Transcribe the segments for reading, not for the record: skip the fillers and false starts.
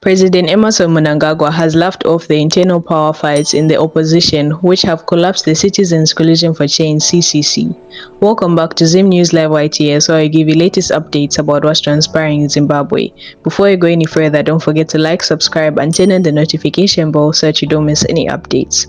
President Emmerson Mnangagwa has laughed off the internal power fights in the opposition which have collapsed the Citizens Coalition for Change (CCC). Welcome back to Zim News Live YTS, where I give you latest updates about what's transpiring in Zimbabwe. Before you go any further, don't forget to like, subscribe and turn on the notification bell so that you don't miss any updates.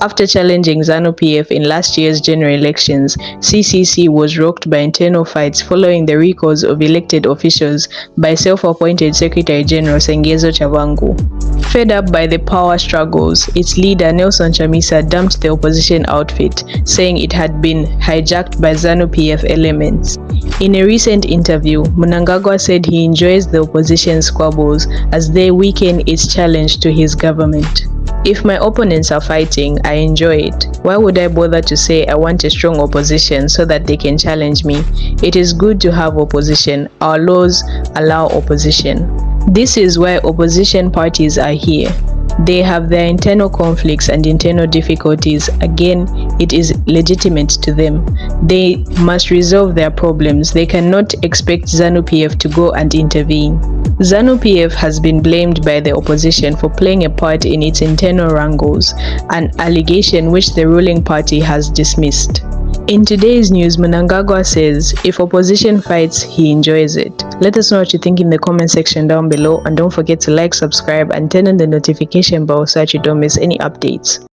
After challenging ZANU-PF in last year's general elections, CCC was rocked by internal fights following the recalls of elected officials by self-appointed Secretary General CHABANGU. Fed up by the power struggles, its leader Nelson Chamisa dumped the opposition outfit, saying it had been hijacked by ZANU-PF elements. In a recent interview, Mnangagwa said he enjoys the opposition squabbles as they weaken its challenge to his government. If my opponents are fighting, I enjoy it. Why would I bother to say I want a strong opposition so that they can challenge me? It is good to have opposition. Our laws allow opposition. This is why opposition parties are here. They have their internal conflicts and internal difficulties. Again, it is legitimate to them. They must resolve their problems. They cannot expect ZANU-PF to go and intervene. ZANU-PF has been blamed by the opposition for playing a part in its internal wrangles, an allegation which the ruling party has dismissed. In today's news, Mnangagwa says if opposition fights, he enjoys it. Let us know what you think in the comment section down below, and don't forget to like, subscribe and turn on the notification bell so that you don't miss any updates.